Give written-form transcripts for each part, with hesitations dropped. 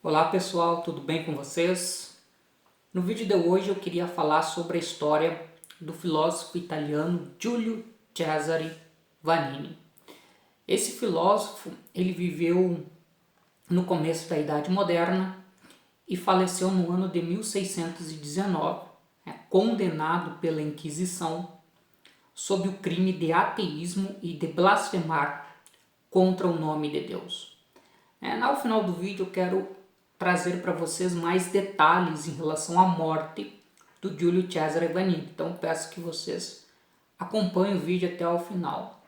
Olá pessoal, tudo bem com vocês? No vídeo de hoje eu queria falar sobre a história do filósofo italiano Giulio Cesare Vanini. Esse filósofo ele viveu no começo da Idade Moderna e faleceu no ano de 1619, condenado pela Inquisição sob o crime de ateísmo e de blasfemar contra o nome de Deus. Ao final do vídeo eu quero trazer para vocês mais detalhes em relação à morte do Giulio Cesare Vanini. Então peço que vocês acompanhem o vídeo até o final.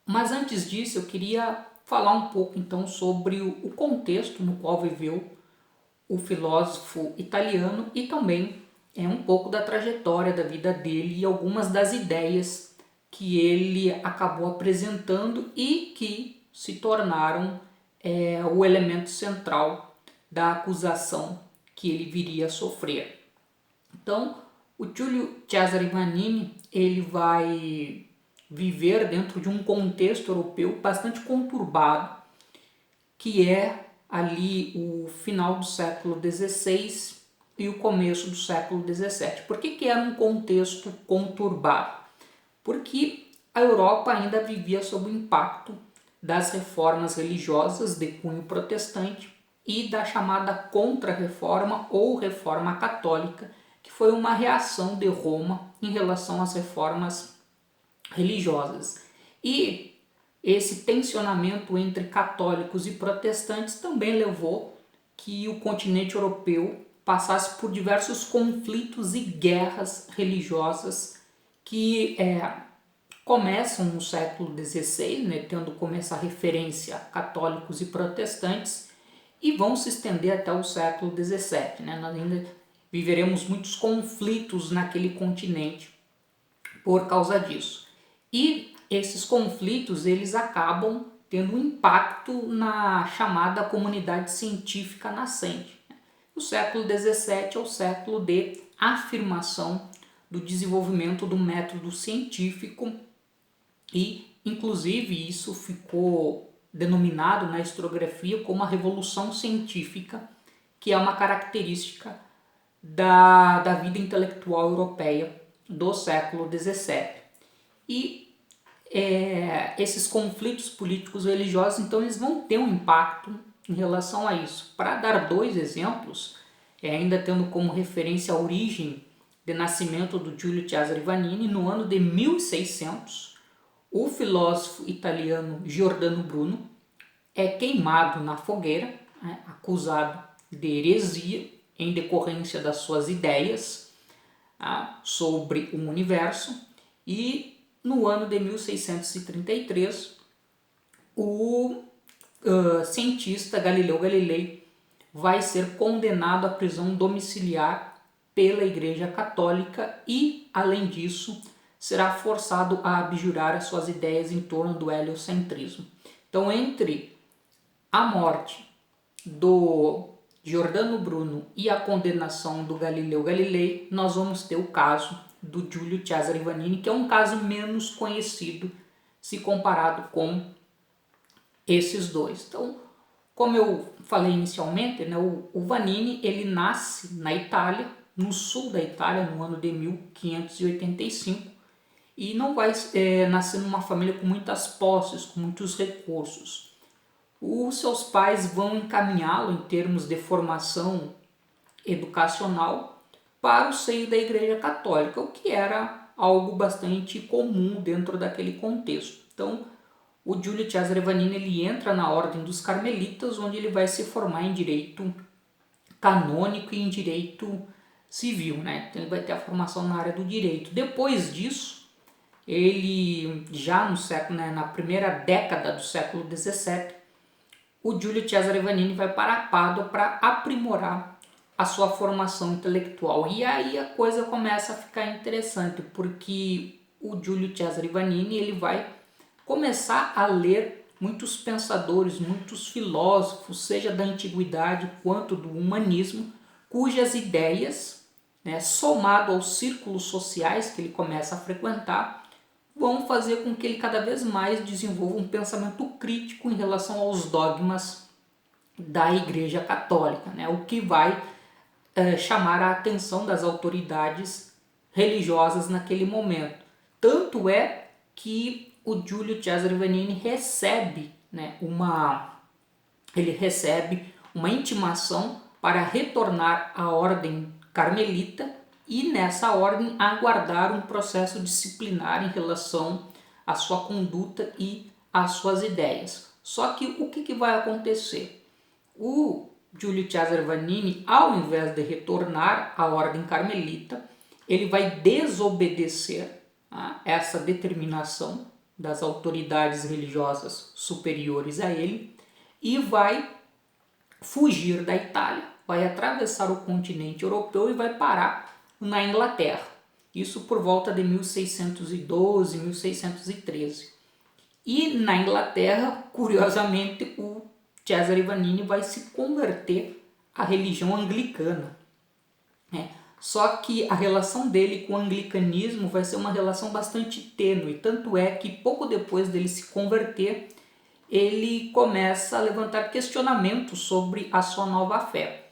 Mas antes disso eu queria falar um pouco então sobre o contexto no qual viveu o filósofo italiano e também um pouco da trajetória da vida dele e algumas das ideias que ele acabou apresentando e que se tornaram o elemento central da acusação que ele viria a sofrer. Então, o Giulio Cesare Vanini ele vai viver dentro de um contexto europeu bastante conturbado, que é ali o final do século XVI e o começo do século XVII. Por que era um contexto conturbado? Porque a Europa ainda vivia sob o impacto das reformas religiosas de cunho protestante e da chamada Contra-Reforma ou Reforma Católica, que foi uma reação de Roma em relação às reformas religiosas. E esse tensionamento entre católicos e protestantes também levou que o continente europeu passasse por diversos conflitos e guerras religiosas que começam no século XVI, tendo como essa referência católicos e protestantes, e vão se estender até o século XVII. Nós ainda viveremos muitos conflitos naquele continente por causa disso. E esses conflitos eles acabam tendo um impacto na chamada comunidade científica nascente. O século XVII é o século de afirmação do desenvolvimento do método científico e, inclusive, isso ficou denominado na historiografia como a Revolução Científica, que é uma característica da vida intelectual europeia do século XVII. E esses conflitos políticos religiosos, então, eles vão ter um impacto em relação a isso. Para dar dois exemplos, ainda tendo como referência a origem de nascimento do Giulio Cesare Vanini, no ano de 1600, o filósofo italiano Giordano Bruno é queimado na fogueira, acusado de heresia em decorrência das suas ideias sobre o universo, e no ano de 1633 o cientista Galileu Galilei vai ser condenado à prisão domiciliar pela Igreja Católica e, além disso, será forçado a abjurar as suas ideias em torno do heliocentrismo. Então, entre a morte do Giordano Bruno e a condenação do Galileu Galilei, nós vamos ter o caso do Giulio Cesare Vanini, que é um caso menos conhecido se comparado com esses dois. Então, como eu falei inicialmente, o Vanini ele nasce na Itália, no sul da Itália, no ano de 1585, e não vai nascer numa família com muitas posses, com muitos recursos. Os seus pais vão encaminhá-lo em termos de formação educacional para o seio da Igreja Católica, o que era algo bastante comum dentro daquele contexto. Então, o Giulio Cesare Vanini ele entra na Ordem dos Carmelitas, onde ele vai se formar em direito canônico e em direito civil. Então, ele vai ter a formação na área do direito. Depois disso, ele já no século, na primeira década do século XVII, o Giulio Cesare Vanini vai para Pádua para aprimorar a sua formação intelectual. E aí a coisa começa a ficar interessante, porque o Giulio Cesare Vanini ele vai começar a ler muitos pensadores, muitos filósofos, seja da antiguidade quanto do humanismo, cujas ideias, somado aos círculos sociais que ele começa a frequentar, vão fazer com que ele cada vez mais desenvolva um pensamento crítico em relação aos dogmas da Igreja Católica, né? O que vai chamar a atenção das autoridades religiosas naquele momento. Tanto é que o Giulio Cesare Vanini recebe, né, ele recebe uma intimação para retornar à ordem carmelita e nessa ordem aguardar um processo disciplinar em relação à sua conduta e às suas ideias. Só que o que vai acontecer? O Giulio Cesare Vanini, ao invés de retornar à ordem carmelita, ele vai desobedecer essa determinação das autoridades religiosas superiores a ele e vai fugir da Itália, vai atravessar o continente europeu e vai parar na Inglaterra. Isso por volta de 1612, 1613. E na Inglaterra, curiosamente, o Cesare Vanini vai se converter à religião anglicana. Só que a relação dele com o anglicanismo vai ser uma relação bastante tênue, tanto é que pouco depois dele se converter, ele começa a levantar questionamentos sobre a sua nova fé,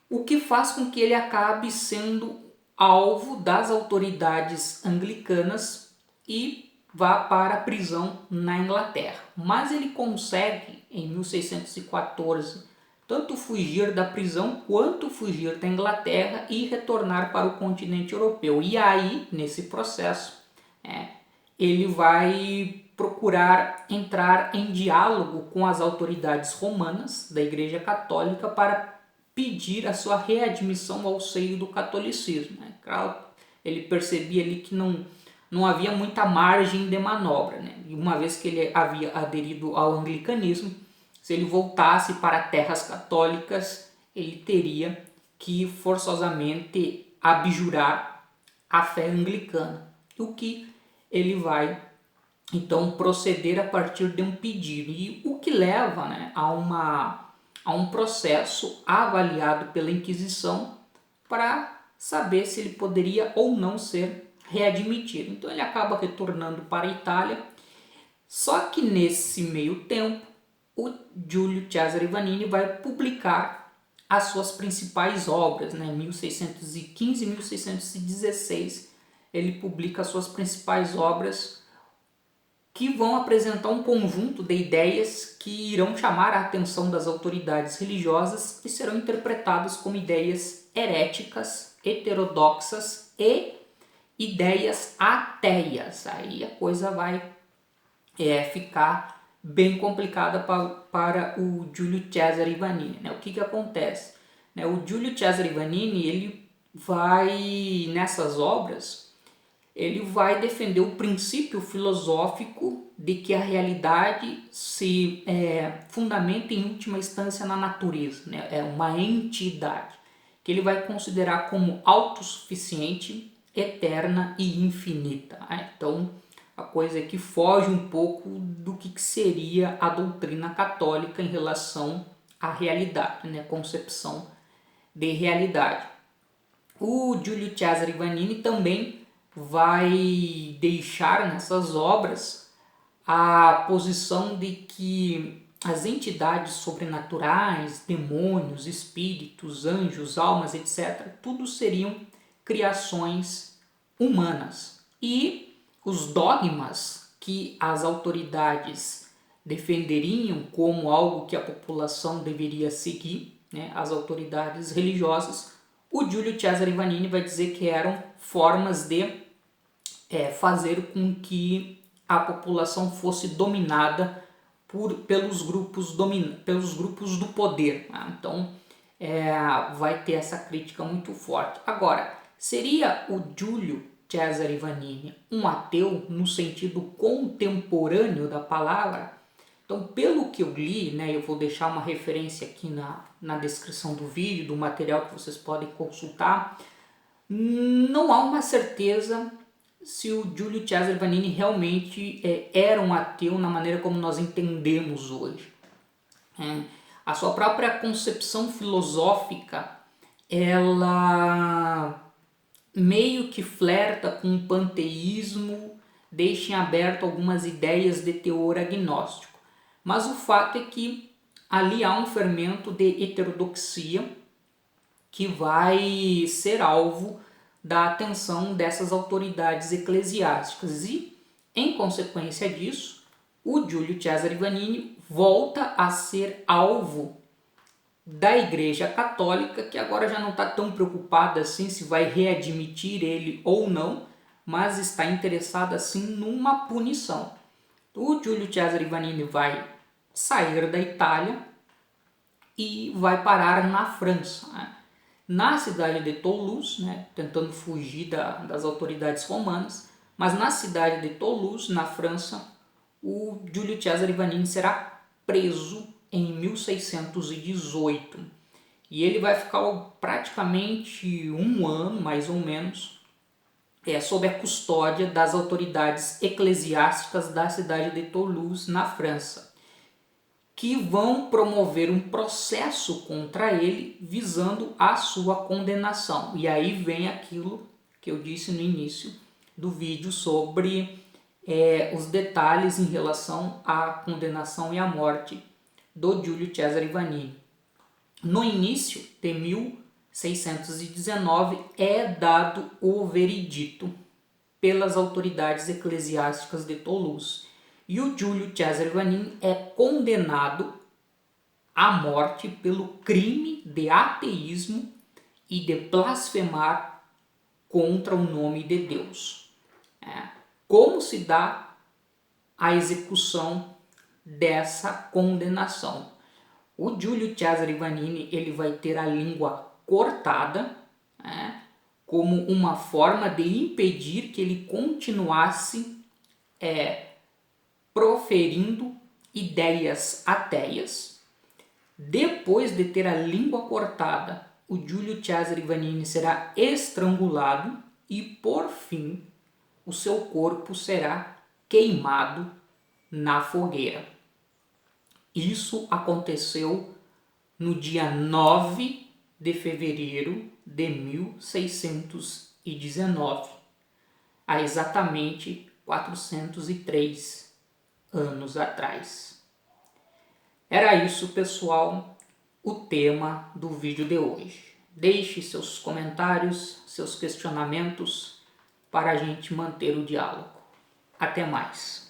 o que faz com que ele acabe sendo alvo das autoridades anglicanas e vá para a prisão na Inglaterra. Mas ele consegue, em 1614, tanto fugir da prisão quanto fugir da Inglaterra e retornar para o continente europeu. E aí, nesse processo, ele vai procurar entrar em diálogo com as autoridades romanas da Igreja Católica para pedir a sua readmissão ao seio do catolicismo. Claro, ele percebia ali que não havia muita margem de manobra, E uma vez que ele havia aderido ao anglicanismo, se ele voltasse para terras católicas, ele teria que forçosamente abjurar a fé anglicana, o que ele vai então proceder a partir de um pedido, e o que leva a um processo avaliado pela Inquisição para saber se ele poderia ou não ser readmitido. Então ele acaba retornando para a Itália, só que nesse meio tempo o Giulio Cesare Vanini vai publicar as suas principais obras, em 1615 e 1616 ele publica as suas principais obras, que vão apresentar um conjunto de ideias que irão chamar a atenção das autoridades religiosas e serão interpretadas como ideias heréticas, heterodoxas e ideias ateias. Aí a coisa vai ficar bem complicada para o Giulio Cesare Vanini. O que acontece? O Giulio Cesare Vanini, ele vai, nessas obras, ele vai defender o princípio filosófico de que a realidade se fundamenta em última instância na natureza, é uma entidade que ele vai considerar como autossuficiente, eterna e infinita. Então, a coisa é que foge um pouco do que seria a doutrina católica em relação à realidade, concepção de realidade. O Giulio Cesare Vanini também vai deixar nessas obras a posição de que as entidades sobrenaturais, demônios, espíritos, anjos, almas, etc., tudo seriam criações humanas. E os dogmas que as autoridades defenderiam como algo que a população deveria seguir, as autoridades religiosas, o Giulio Cesare Vanini vai dizer que eram formas de fazer com que a população fosse dominada pelos grupos do poder. Então, vai ter essa crítica muito forte. Agora, seria o Giulio Cesare Vanini um ateu no sentido contemporâneo da palavra? Então, pelo que eu li, eu vou deixar uma referência aqui na descrição do vídeo, do material que vocês podem consultar, não há uma certeza se o Giulio Cesare Vanini realmente era um ateu na maneira como nós entendemos hoje. A sua própria concepção filosófica, ela meio que flerta com o panteísmo, deixa em aberto algumas ideias de teor agnóstico. Mas o fato é que ali há um fermento de heterodoxia que vai ser alvo da atenção dessas autoridades eclesiásticas e, em consequência disso, o Giulio Cesare Vanini volta a ser alvo da Igreja Católica, que agora já não está tão preocupada assim se vai readmitir ele ou não, mas está interessada assim numa punição. O Giulio Cesare Vanini vai sair da Itália e vai parar na França, né? Na cidade de Toulouse, né? Tentando fugir das autoridades romanas, mas na cidade de Toulouse, na França, o Giulio Cesare Vanini será preso em 1618 e ele vai ficar praticamente um ano, mais ou menos, sob a custódia das autoridades eclesiásticas da cidade de Toulouse, na França, que vão promover um processo contra ele visando a sua condenação. E aí vem aquilo que eu disse no início do vídeo sobre os detalhes em relação à condenação e à morte do Giulio Cesare Vanini. No início de 1619 é dado o veredito pelas autoridades eclesiásticas de Toulouse e o Giulio Cesare Vanini é condenado à morte pelo crime de ateísmo e de blasfemar contra o nome de Deus. Como se dá a execução dessa condenação? O Giulio Cesare Vanini ele vai ter a língua cortada, como uma forma de impedir que ele continuasse proferindo ideias ateias. Depois de ter a língua cortada, o Giulio Cesare Vanini será estrangulado e, por fim, o seu corpo será queimado na fogueira. Isso aconteceu no dia 9 de fevereiro de 1619, há exatamente 403 anos atrás. Era isso, pessoal, o tema do vídeo de hoje. Deixe seus comentários, seus questionamentos para a gente manter o diálogo. Até mais!